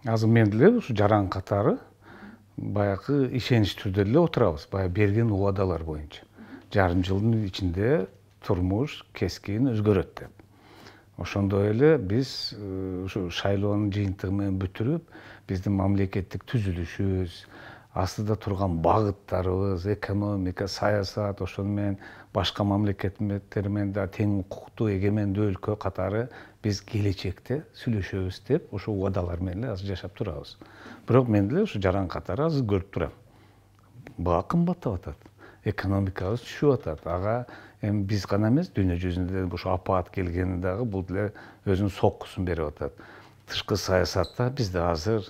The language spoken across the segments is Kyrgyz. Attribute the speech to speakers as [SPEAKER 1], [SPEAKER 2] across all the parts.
[SPEAKER 1] Азыр мен деле ушу жаран катары баягы ишенич түрдө эле отурабыз, баягы берген убадалар боюнча. Жарым жылдын ичинде турмуш кескин өзгөрөт деп. Ошондой эле биз ушу шайлоонун жыйынтыгы менен бүтүрүп, биздин мамлекеттик түзүлүшүбүз, астыда турган багыттарыбыз, экономика, саясат, ошону менен башка мамлекеттер менен да тең укуктуу, эгемендүү өлкө катары биз келечекте сүйлөшөбүз деп ошо убадалар менен эле азыр жашап турабыз. Бирок мен деле ушу жаран катары азыр көрүп турам. Баа кымбаттап атат. Экономикабыз түшүп атат. Ага эми биз гана эмес, дүйнө жүзүндө ушу апаат келгени дагы бул деле өзүнүн соккусун берип атат. Тышкы саясатта бизде азыр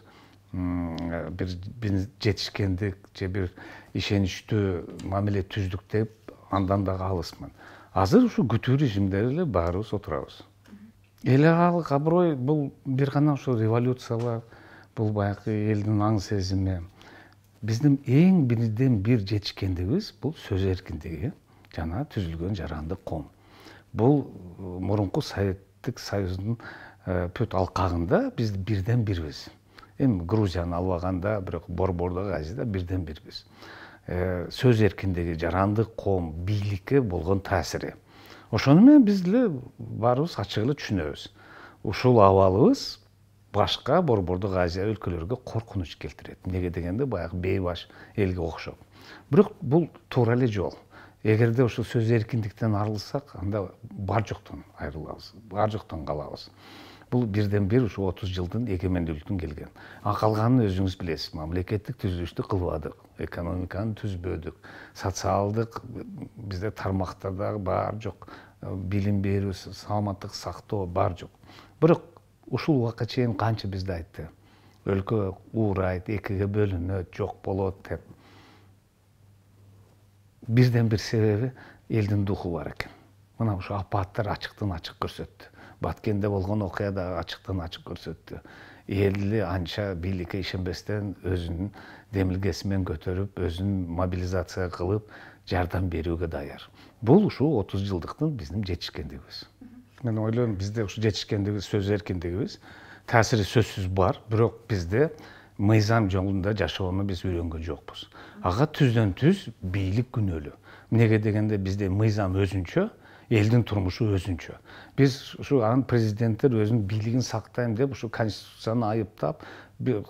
[SPEAKER 1] бир жетишкендик же бир ишеничтүү мамиле түздүк деп андан дагы алысмын. Азыр ушу күтүү режимде эле баарыбыз отурабыз. Эл агалык аброй бул бир гана ошо революциялар, бул баягы элдин аң сезими. Биздин эң бирден бир жетишкендигибиз бул сөз эркиндиги жана түзүлгөн жарандык коом. Бул мурунку Советтик Союздун бүт алкагында биз бирден бирбиз. Эми Грузияны албаганда, бирок Борбордогу Азияда бирден бирбиз. Сөз эркиндиги, жарандык коом, бийликке болгон таасири. Ошону менен биз деле баарыбыз ачык эле түшүнөбүз. Ушул абалыбыз башка Борбордук Азия өлкөлөргө коркунуч келтирет. Эмнеге дегенде баягы бейбаш элге окшоп. Бирок бул туура эле жол. Эгерде ушул сөз эркиндиктен арылсак, анда бар жоктон айрылабыз, бар жоктон калабыз. Бул бирден бир ушу 30 жылдын эгемендүүлүктүн келген. Калганын өзүңүз билесиз, мамлекеттик түзүлүштү кылбадык, экономиканы түзбөдүк, социалдык бизде тармактарда бар жок, билим берүү, саламаттык сактоо бар жок. Бирок ушул убакка чейин канча бизде айтты, өлкө уурайт, экиге бөлүнөт, жок болот деп. Бирден бир себеби элдин духу бар экен. Мына ушу апааттар ачыктан ачык көрсөттү. Баткенде болгон окуя да ачыктан ачык көрсөттү. Элди анча бийликке ишенбестен өзүнүн демилгеси менен көтөрүп, өзүн мобилизация кылып, жардам берүүгө даяр. Бул ушул 30 жылдыктын биздин жетишкендигибиз. Мен ойлойм, бизде ушу жетишкендигибиз, сөз эркиндигибиз таасири сөзсүз бар, бирок бизде мыйзам жолунда жашоону биз үйрөнгөн жокпуз. Ага түздөн түз бийлик күнөөлүү. Эмнеге дегенде бизде мыйзам өзүнчө, элдин турмушу өзүнчө. Биз ушу анын президенттер өзүнүн бийлигин сактайм деп ушу конституцияны айыптап,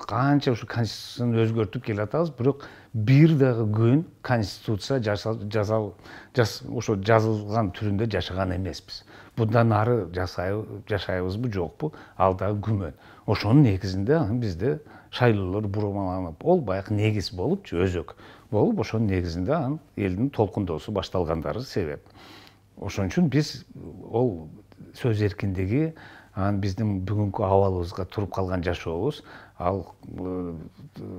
[SPEAKER 1] канча ушу конституцияны өзгөртүп келатабыз, бирок бир дагы күн конституция ошо жазылган түрүндө жашаган эмеспиз. Bundan ары жашайбызбы жокпу, ал дагы күмөн. Ошонун негизинде бизде шайлоолор бурмаланып, ол баягы негиз болупчу, өзөк болуп, ошонун негизинде анын элдин толкундоосу башталгандары себеп. Ошон үчүн биз ол сөз эркиндиги, биздин бүгүнкү абалыбызга туруп калган жашообуз, ал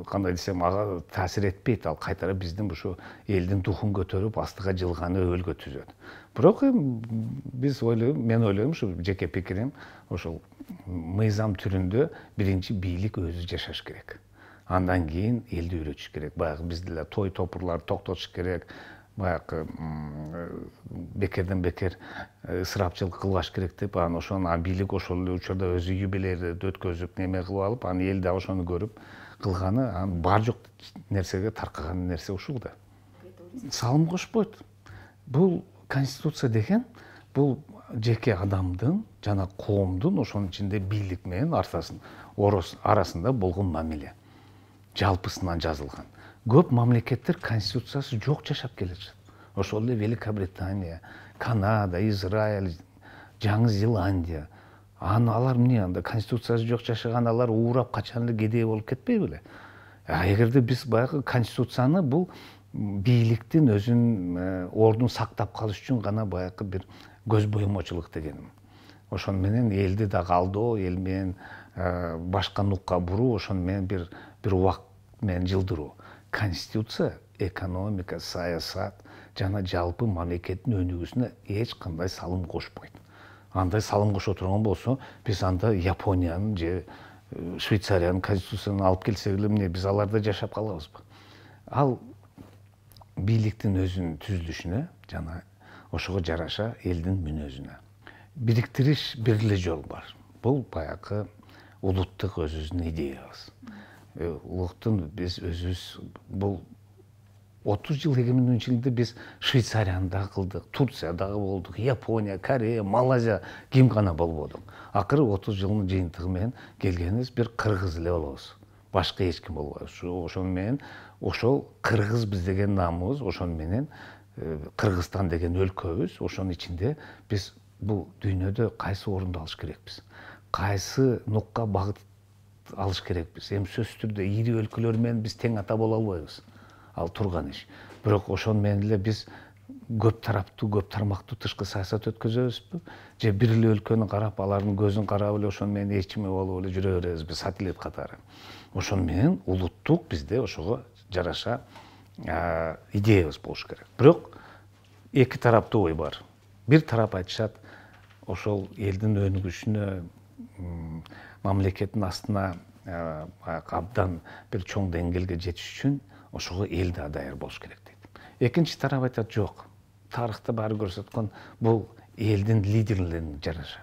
[SPEAKER 1] кандай десем, ага таасир этпейт, ал кайтара биздин ушу элдин духун көтөрүп, астыга жылганы өлгө түзөт. Бирок биз ойлойм, мен ойлойм, ушу жеке пикирим, ошол мыйзам түрүндө биринчи бийлик өзү жашаш керек. Андан кийин элди үйрөтүш керек. Баягы бизде той топурларды токтотуш керек. Баягы бекерден бекер ысырапчылык кылбаш керек деп, анан ошону бийлик ошол эле учурда өзү юбилейди өткөзүп, неме кылып алып, анан эл дагы ошону көрүп кылганы, анан бар жок нерсеге таркаган нерсе ушул да. Салым кошпойт. Бул конституция деген, бул жеке адамдын жана коомдун, ошонун ичинде бийлик менен арасында болгон мамиле. Жалпысынан жазылган. Көп мамлекеттер конституциясы жок жашап келет. Ошол эле Великобритания, Канада, Израиль, Жаңы Зеландия. Алар эмне анда конституциясы жок жашаган, алар уурап качан эле кедей болуп кетпей беле? Эгерде биз баягы конституцияны бул бийликтин өзүнүн ордун сактап калыш үчүн гана баягы бир көз боемочулук дегеним. Ошону менен элди дагы алдоо, эл менен башка нукка буруу, ошону менен бир убакыт менен жылдыруу. Конституция, экономика, саясат жана жалпы мамлекеттин өнүгүүсүнө эч кандай салым кошпойт. Андай салым кошо турган болсо, биз анда Япониянын же Швейцариянын конституциясын алып келсек эле, эмне биз аларда жашап калабызбы? Ал бийликтин өзүнүн түзүлүшүнө жана ошого жараша элдин мүнөзүнө. Бириктириш бир эле жол бар. Бул баягы улуттук өзүбүздүн идеябыз. Улуттун биз өзүбүз бул 30 жыл эгемендүүлүгүндө биз Швейцарияны да кылдык, Турциядагы болдук, Япония, Корея, Малайзия ким гана болбодук. Акыры 30 жылдын жыйынтыгы менен келгенибиз бир кыргыз эле болобуз. Башка эч ким болбойбуз. Ошону менен ошол кыргызбыз деген намыбыз, ошону менен Кыргызстан деген өлкөбүз, ошонун ичинде биз бул дүйнөдө кайсы орунду алыш керекпиз, кайсы нукка багыт алыш керекпиз. Эми сөзсүз түрдө ири өлкөлөр менен биз тең ата боло албайбыз. Ал турган иш. Бирок ошону менен эле биз көп тараптуу, көп тармактуу тышкы саясат өткөзөбүзбү? Же бир эле өлкөнү карап, алардын көзүн карап эле ошону менен эч ким болуп эле жүрө беребизби, сателлит катары? Ошону менен улуттук бизде ошого жараша идеябыз болуш керек. Бирок эки тараптуу ой бар. Бир тарап айтышат, ошол элдин өнүгүшүнө, мамлекеттин астына абдан бир чоң деңгээлге жетиш үчүн ошого эл да даяр болуш керек дейт. Экинчи тарап айтат, жок. Тарыхта баары көрсөткөн бул элдин лидерлерине жараша.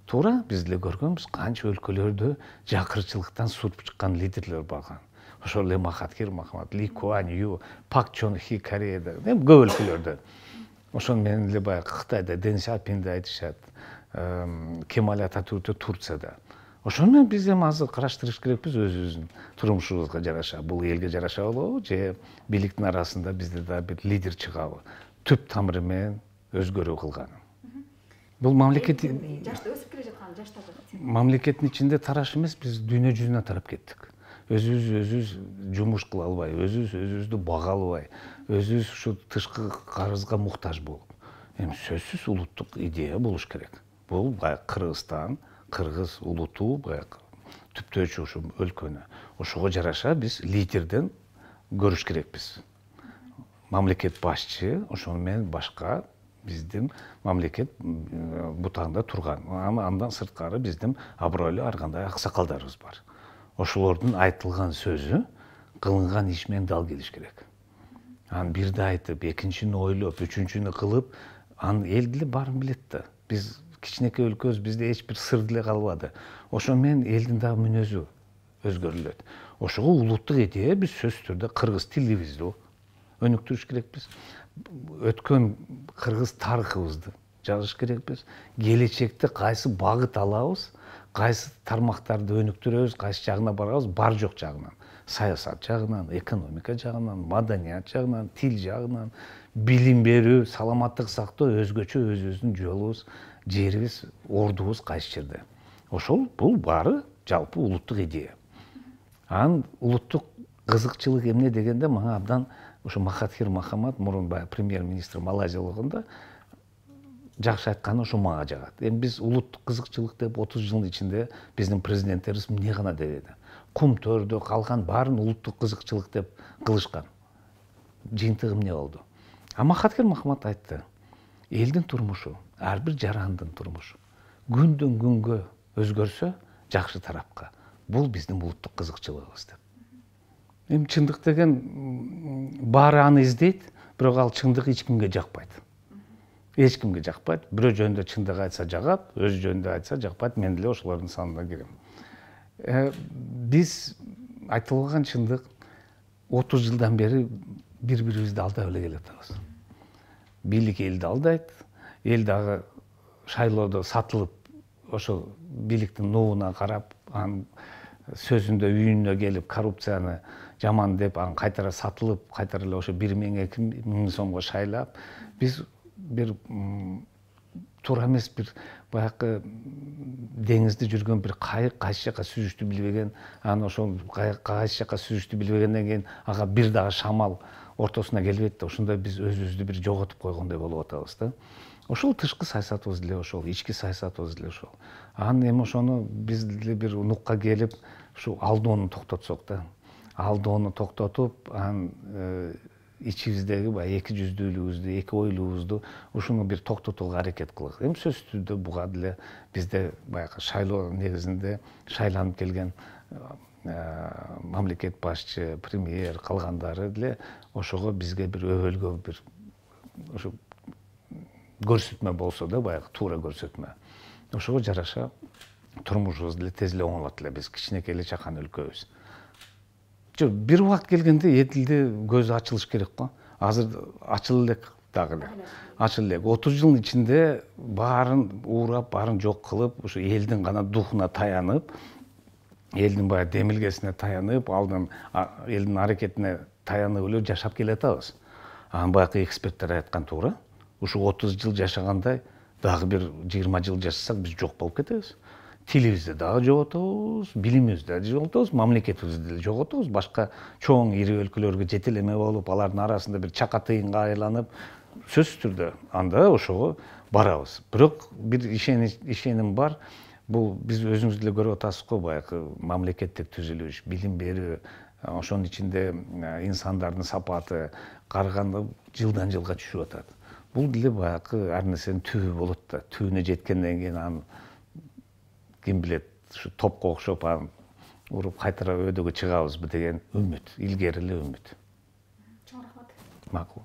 [SPEAKER 1] Туура, биз деле көргөнбүз, канча өлкөлөрдө жакырчылыктан сутуп чыккан лидерлер барган. Ошол эле Махатхир Мохаммад, Ли Куан Ю, Пак Чон Хи Кореяда, көп өлкөлөрдө. Ошону менен эле баягы Кытайда Дэн Сяопинди айтышат, Кемаль Ататүрктү Турцияда. Ошону менен биз эми азыр караштырыш керекпиз өзүбүздүн турмушубузга жараша. Бул элге жараша болобу, же бийликтин арасында бизде да бир лидер чыгабы? Түп тамыры менен өзгөрүү кылганы. Бул мамлекеттин
[SPEAKER 2] жашта өсүп келе жаткан жаштар.
[SPEAKER 1] Мамлекеттин ичинде тараш эмес, биз дүйнө жүзүнө тарап кеттик. Өзүбүз жумуш кыла албай, өзүбүздү бага албай, өзүбүз ушу тышкы карызга муктаж болуп. Эми сөзсүз улуттук идея болуш керек. Бул баягы Кыргызстан, кыргыз улуту баягы түптөөчү ушу өлкөнү. Ошого жараша биз лидерден көрүш керекпиз. Мамлекет башчы, ошону менен башка биздин мамлекет бутагында турган. Андан сырткары биздин абройлуу ар кандай аксакалдарыбыз бар. Ошолордун айтылган сөзү, кылынган иш менен дал келиш керек. Анан бирди айтып, экинчини ойлоп, үчүнчүнү кылып, анын эл деле баарын билет да. Биз кичинекей өлкөбүз, бизде эч бир сыр деле калбады. Ошону менен элдин дагы мүнөзү өзгөрүлөт. Ошого улуттук идея биз сөзсүз түрдө кыргыз тилибизди өнүктүрүш керекпиз. Өткөн кыргыз тарыхыбызды жазыш керекпиз. Келечекте кайсы багыт алабыз, кайсы тармактарды өнүктүрөбүз, кайсы жагына барабыз, бар жок жагынан. Саясат жагынан, экономика жагынан, маданият жагынан, тил жагынан, билим берүү, саламаттык сактоо өзгөчө өзүбүздүн жолубуз, жерибиз, ордубуз кайсы жерде. Ошол бул баары жалпы улуттук идея. Анын улуттук кызыкчылык эмне дегенде, мага абдан ошо Махатхир Мохаммад мурун баягы премьер-министр Малайзия болгондо жакшы айтканы ошо мага жагат. Эми биз улуттук кызыкчылык деп 30 жылдын ичинде биздин президенттерибиз эмне гана дебеди. Кум төрдө калган баарын улуттук кызыкчылык деп кылышкан. Жыйынтыгы эмне болду? Махатхир Мохаммад айтты: элдин турмушу, ар бир жарандын турмушу күндөн күнгө өзгөрсө жакшы тарапка. Бул биздин улуттук кызыкчылыгыбыз деп. Эми чындык деген баары аны издейт, бирок ал чындык эч кимге жакпайт. Эч кимге жакпайт. Бирөө жөнүндө чындык айтса жагат, өз жөнүндө айтса жакпайт. Мен деле ошолордун санына кирем. Биз айтылган чындык 30 жылдан бери бири-бирибизди алдап эле келатабыз. Бийлик элди алдайт, эл дагы шайлоодо сатылып, ошо бийликтин нугуна карап, анын сөзүндө үйүнө келип коррупцияны жаман деп, анан кайтара сатылып, кайтара эле ошо 1 миң 2 миң сомго шайлап, биз бир туура эмес бир баягы деңизде жүргөн бир кайык кайсы жака сүзүштү билбеген, анан ошол кайсы жака сүзүштү билбегенден кийин ага бир дагы шамал ортосуна келбейт да, ошондой биз өзүбүздү бир жоготуп койгондой болуп атабыз да. Ошол тышкы саясатыбыз деле ошол, ички саясатыбыз деле ошол. Анан эми ошону биз деле бир нукка келип, ушу алдоону токтотсок да. Алдоону токтотуп, анан ичибиздеги баягы эки жүздүүлүгүбүздү, эки ойлуубузду ушуну бир токтотууга аракет кылык. Эми сөзсүз түрдө буга деле бизде баягы шайлоо негизинде шайланып келген мамлекет башчы, премьер, калгандары деле ошого бизге бир өбөлгө бир ошо көрсөтмө болсо да, баягы туура көрсөтмө. Ошого жараша турмушубуз деле тез эле оңолот эле, биз кичинекей эле чакан өлкөбүз. Жок, бир убакыт келгенде Эдилде көзү ачылыш керек го. Азыр ачылып элек дагы эле. Ачылып элек. 30 жылдын ичинде баарын уурап, баарын жок кылып, ушу элдин гана духуна таянып, элдин баягы демилгесине таянып, алдын элдин аракетине таянып эле жашап келатабыз. Анан баягы эксперттер айткан туура. Ушу 30 жыл жашагандай дагы бир 20 жыл жашасак биз жок болуп кетебиз. Тилибизди дагы жоготобуз, билимибизди да жоготобуз, мамлекетибизди деле жоготобуз. Башка чоң ири өлкөлөргө жетелеме болуп, алардын арасында бир чака тыйынга айланып, сөзсүз түрдө анда ошого барабыз. Бирок бир ишеним бар. Бул биз өзүңүз деле көрүп атасыз го, баягы мамлекеттик түзүлүш, билим берүү, ошонун ичинде инсандардын сапаты карыганда жылдан жылга түшүп атат. Бул деле баягы ар нерсенин түбү болот да. Түбүнө жеткенден кийин анан ким билет, ушу топко окшоп анан уруп кайтара өйдөгө чыгабызбы деген үмүт, илгери эле үмүт.
[SPEAKER 2] Чоң рахмат.
[SPEAKER 1] Макул.